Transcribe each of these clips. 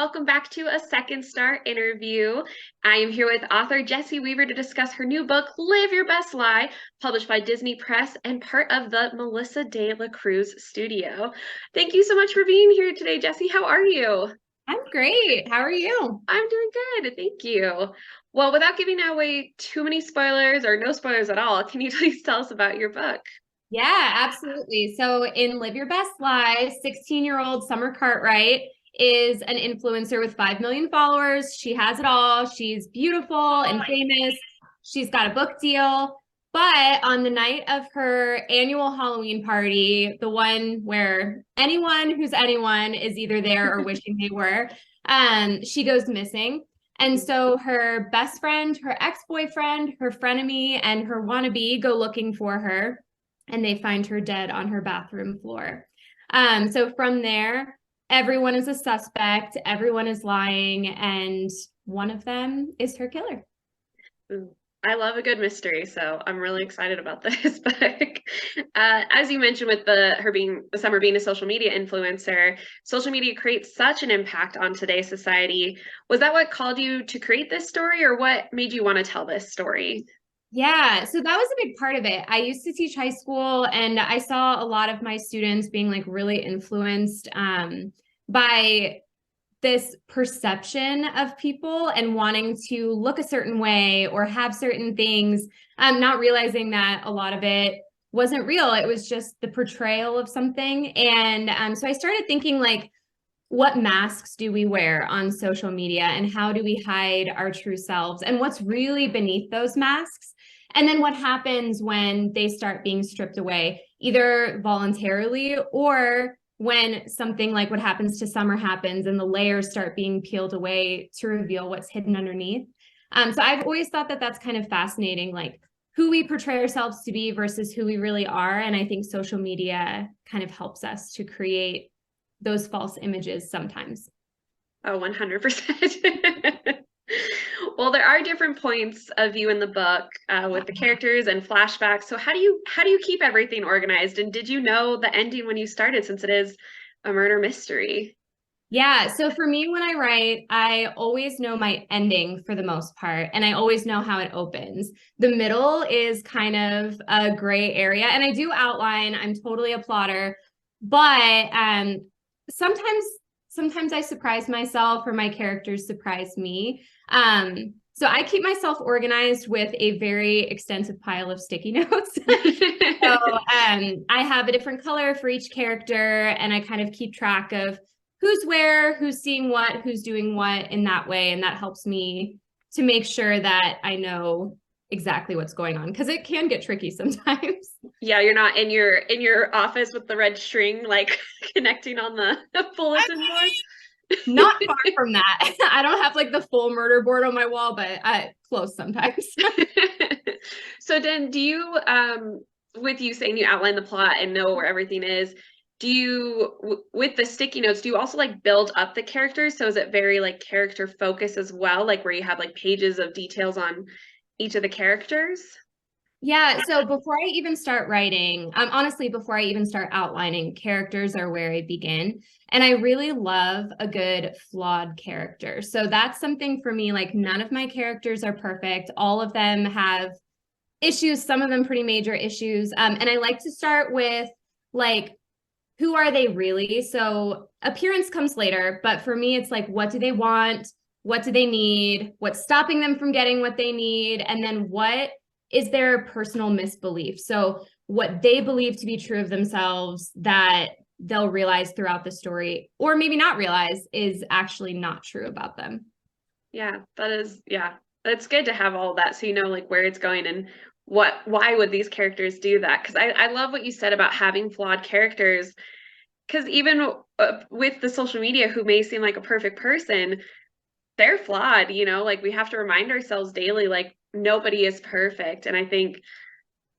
welcome back to a Second Star interview. I am here with author Jessie Weaver to discuss her new book, Live Your Best Lie, published by Disney Press and part of the Melissa de la Cruz studio. Thank you so much for being here today, Jessie. How are you? I'm great. How are you? I'm doing good, thank you. Well, without giving away too many spoilers or no spoilers at all, can you please tell us about your book? Yeah, absolutely. So in Live Your Best Lie, 16-year-old Summer Cartwright is an influencer with 5 million followers. She has it all. She's beautiful and famous. She's got a book deal. But on the night of her annual Halloween party, the one where anyone who's anyone is either there or wishing they were, she goes missing. And so her best friend, her ex-boyfriend, her frenemy, and her wannabe go looking for her, and they find her dead on her bathroom floor. So from there, everyone is a suspect, everyone is lying, and one of them is her killer. I love a good mystery, so I'm really excited about this book. As you mentioned, with the Summer being a social media influencer, social media creates such an impact on today's society. Was that what called you to create this story, or what made you want to tell this story? Yeah, so that was a big part of it. I used to teach high school, and I saw a lot of my students being like really influenced by this perception of people and wanting to look a certain way or have certain things, not realizing that a lot of it wasn't real. It was just the portrayal of something. And so I started thinking, like, what masks do we wear on social media, and how do we hide our true selves, and what's really beneath those masks? And then what happens when they start being stripped away, either voluntarily or when something like what happens to Summer happens and the layers start being peeled away to reveal what's hidden underneath. So I've always thought that that's kind of fascinating, like who we portray ourselves to be versus who we really are. And I think social media kind of helps us to create those false images sometimes. Oh, 100%. Well, there are different points of view in the book with the characters and flashbacks. So how do you keep everything organized? And did you know the ending when you started, since it is a murder mystery? Yeah, so for me, when I write, I always know my ending for the most part, and I always know how it opens. The middle is kind of a gray area, and I do outline. I'm totally a plotter, but sometimes sometimes I surprise myself or my characters surprise me. So I keep myself organized with a very extensive pile of sticky notes. So I have a different color for each character, and I kind of keep track of who's where, who's seeing what, who's doing what in that way. And that helps me to make sure that I know exactly what's going on, because it can get tricky sometimes. Yeah, you're not in your office with the red string, like connecting on the bulletin board. Not far from that. I don't have like the full murder board on my wall, but close sometimes. So then do you, with you saying you outline the plot and know where everything is, do you, with the sticky notes, do you also like build up the characters? So is it very like character focus as well? Like where you have like pages of details on each of the characters? Yeah, so before I even start writing, honestly, before I even start outlining, characters are where I begin. And I really love a good flawed character. So that's something for me, like none of my characters are perfect. All of them have issues, some of them pretty major issues. And I like to start with like, who are they really? So appearance comes later, but for me, it's like, what do they want? What do they need? What's stopping them from getting what they need? And then what is their personal misbelief? So what they believe to be true of themselves that they'll realize throughout the story, or maybe not realize, is actually not true about them. Yeah, that's good to have all that, so you know like where it's going and why would these characters do that? Because I love what you said about having flawed characters, because even with the social media, who may seem like a perfect person, they're flawed, like we have to remind ourselves daily, like nobody is perfect. And I think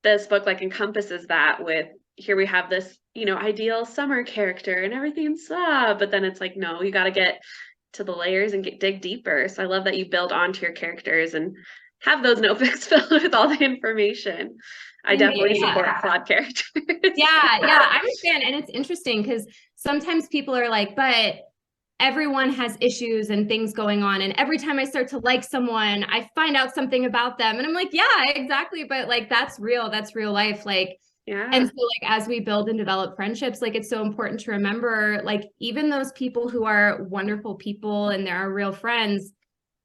this book like encompasses that with, here we have this, ideal Summer character and everything's but then it's like, no, you got to get to the layers and dig deeper. So I love that you build onto your characters and have those notebooks filled with all the information. I definitely support flawed characters. Yeah, I understand. And it's interesting because sometimes people are like, but everyone has issues and things going on. And every time I start to like someone, I find out something about them. And I'm like, yeah, exactly. But like, that's real. That's real life. Like, and so like, as we build and develop friendships, like, it's so important to remember, like, even those people who are wonderful people and they're our real friends,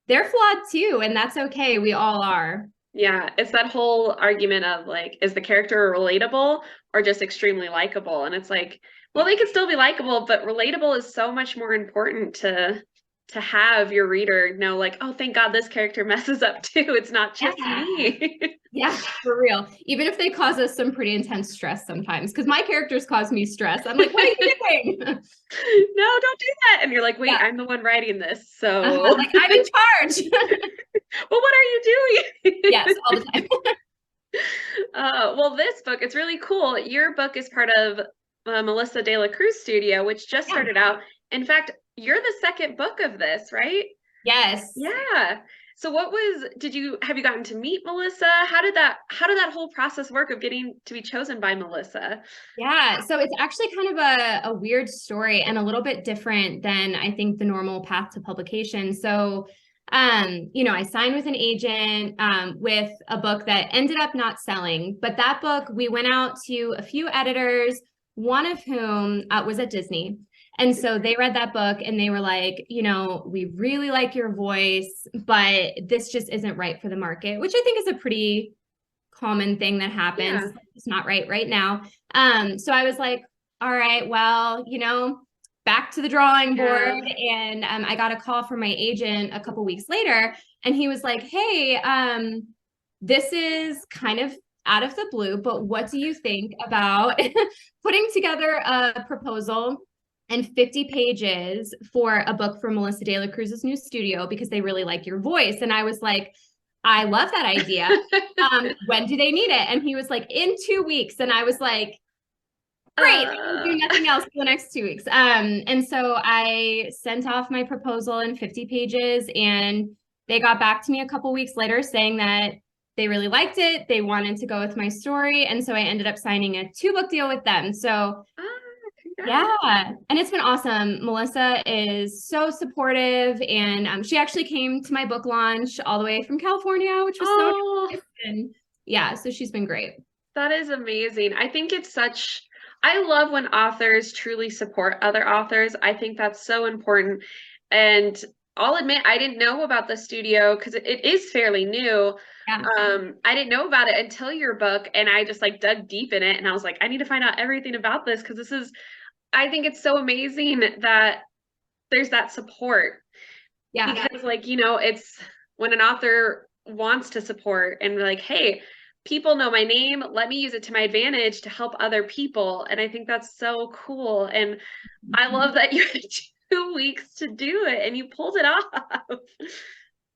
they're flawed too. And that's okay. We all are. Yeah, it's that whole argument of like, is the character relatable or just extremely likable? And it's like, well, they can still be likable, but relatable is so much more important to have your reader know, like, oh, thank God this character messes up too. It's not just me. Yeah, for real. Even if they cause us some pretty intense stress sometimes, because my characters cause me stress. I'm like, what are you doing? No, don't do that. And you're like, wait, I'm the one writing this. So like, I'm in charge. Well, what are you doing? Yes, all the time. Well, this book, it's really cool. Your book is part of Melissa De La Cruz Studio, which just started out. In fact, you're the second book of this, right? Yes. Yeah. So have you gotten to meet Melissa? How did that whole process work of getting to be chosen by Melissa? Yeah. So it's actually kind of a weird story and a little bit different than I think the normal path to publication. So I signed with an agent with a book that ended up not selling, but that book, we went out to a few editors, one of whom was at Disney. And so they read that book and they were like, we really like your voice, but this just isn't right for the market, which I think is a pretty common thing that happens. Yeah. It's not right now. So I was like, all right, well, back to the drawing board. And I got a call from my agent a couple weeks later, and he was like, hey, this is kind of out of the blue, but what do you think about putting together a proposal and 50 pages for a book for Melissa De La Cruz's new studio because they really like your voice? And I was like, I love that idea. When do they need it? And he was like, in 2 weeks. And I was like, great, I'll do nothing else for the next 2 weeks. And so I sent off my proposal in 50 pages, and they got back to me a couple weeks later saying that they really liked it. They wanted to go with my story. And so I ended up signing a 2-book deal with them. So yeah, and it's been awesome. Melissa is so supportive, and she actually came to my book launch all the way from California, which was so nice. And yeah, so she's been great. That is amazing. I love when authors truly support other authors. I think that's so important. And I'll admit, I didn't know about the studio because it is fairly new. Yeah. I didn't know about it until your book, and I just like dug deep in it, and I was like, I need to find out everything about this because I think it's so amazing that there's that support. Yeah. Because it's when an author wants to support and like, hey, people know my name, let me use it to my advantage to help other people. And I think that's so cool. And I love that you had 2 weeks to do it and you pulled it off.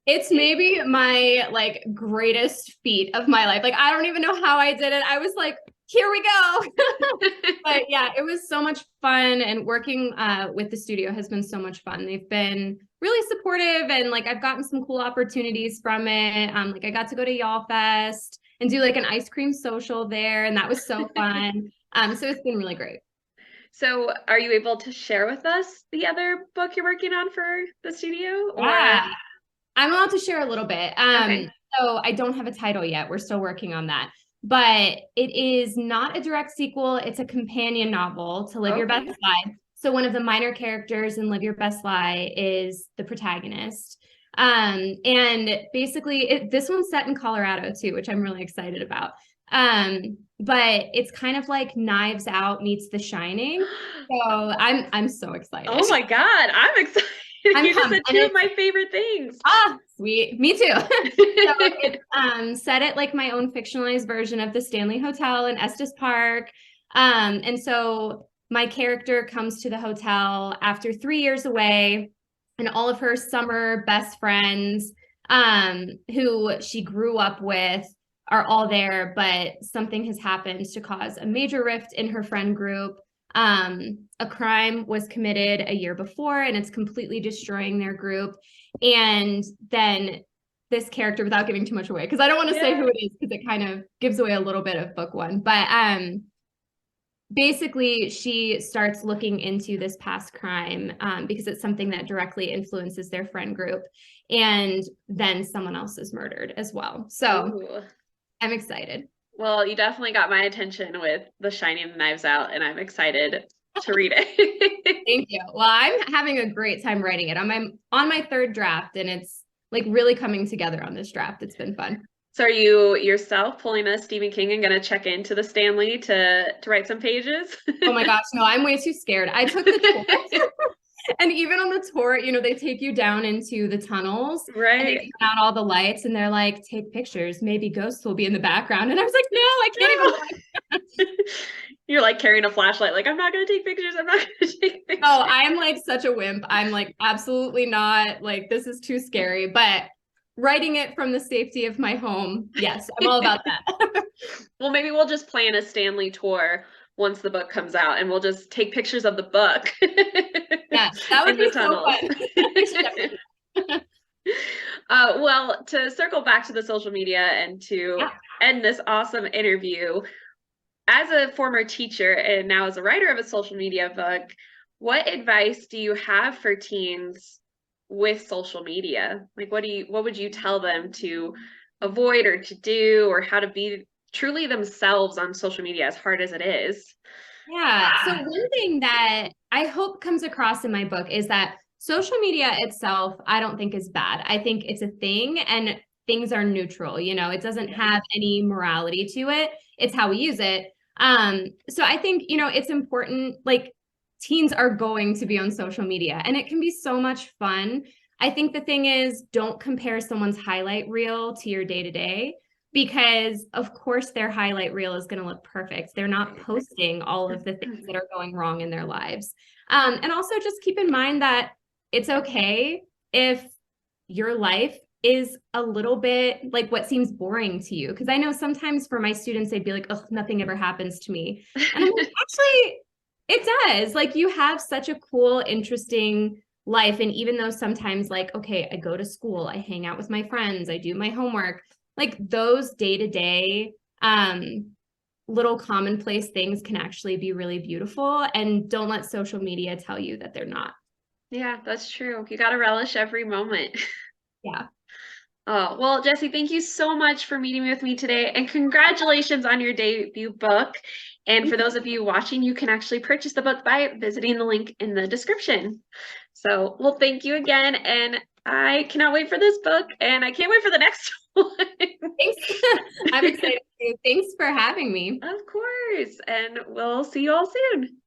It's maybe my like greatest feat of my life. Like, I don't even know how I did it. I was like, here we go. But yeah, it was so much fun, and working with the studio has been so much fun. They've been really supportive, and like I've gotten some cool opportunities from it. Like I got to go to Y'all Fest and do like an ice cream social there, and that was so fun. So it's been really great. So are you able to share with us the other book you're working on for the studio? Yeah, I'm allowed to share a little bit. Okay. So I don't have a title yet. We're still working on that. But it is not a direct sequel. It's a companion novel to Live Your Best Lie. So one of the minor characters in Live Your Best Lie is the protagonist. And basically this one's set in Colorado too, which I'm really excited about. But it's kind of like Knives Out meets The Shining. So I'm so excited. Oh my God, I'm excited. You just said 2 of my favorite things. Sweet. Me too. So it's set at like my own fictionalized version of the Stanley Hotel in Estes Park. And so my character comes to the hotel after 3 years away, and all of her summer best friends, who she grew up with, are all there, but something has happened to cause a major rift in her friend group. A crime was committed a year before, and it's completely destroying their group. And then this character, without giving too much away, because I don't want to say who it is, because it kind of gives away a little bit of book one, but basically she starts looking into this past crime because it's something that directly influences their friend group. And then someone else is murdered as well. So Ooh. I'm excited. Well, you definitely got my attention with The Shining the Knives Out, and I'm excited to read it. Thank you. Well, I'm having a great time writing it. On my third draft, and it's like really coming together on this draft. It's been fun. So are you yourself pulling a Stephen King and going to check into the Stanley to write some pages? Oh my gosh, no, I'm way too scared. I took the tour. And even on the tour, you know, they take you down into the tunnels and they Right. turn out all the lights and they're like, take pictures. Maybe ghosts will be in the background. And I was like, no, I can't even. You're like carrying a flashlight, like, I'm not going to take pictures. I'm not going to take pictures. Oh, I am like such a wimp. I'm like, absolutely not. Like, this is too scary. But writing it from the safety of my home, yes, I'm all about that. Well, maybe we'll just plan a Stanley tour once the book comes out and we'll just take pictures of the book. Yes, that would in be the so tunnels. fun. Well, to circle back to the social media and to end this awesome interview, as a former teacher and now as a writer of a social media book, what advice do you have for teens with social media? Like, what would you tell them to avoid or to do, or how to be truly themselves on social media, as hard as it is? Yeah. So one thing that I hope comes across in my book is that social media itself, I don't think is bad. I think it's a thing and things are neutral. You know, it doesn't have any morality to it. It's how we use it. So I think, you know, it's important, like teens are going to be on social media and it can be so much fun. I think the thing is, don't compare someone's highlight reel to your day to day, because of course their highlight reel is going to look perfect. They're not posting all of the things that are going wrong in their lives. And also just keep in mind that it's okay if your life is a little bit like what seems boring to you. Because I know sometimes for my students, they'd be like, oh, nothing ever happens to me. And I'm like, actually, it does. Like you have such a cool, interesting life. And even though sometimes like, okay, I go to school, I hang out with my friends, I do my homework, like those day-to-day little commonplace things can actually be really beautiful, and don't let social media tell you that they're not. Yeah, that's true. You got to relish every moment. Yeah. Oh, well, Jessie, thank you so much for meeting with me today, and congratulations on your debut book. And for those of you watching, you can actually purchase the book by visiting the link in the description. So, well, thank you again, and I cannot wait for this book, and I can't wait for the next one. Thanks. I'm excited too. Thanks for having me. Of course, and we'll see you all soon.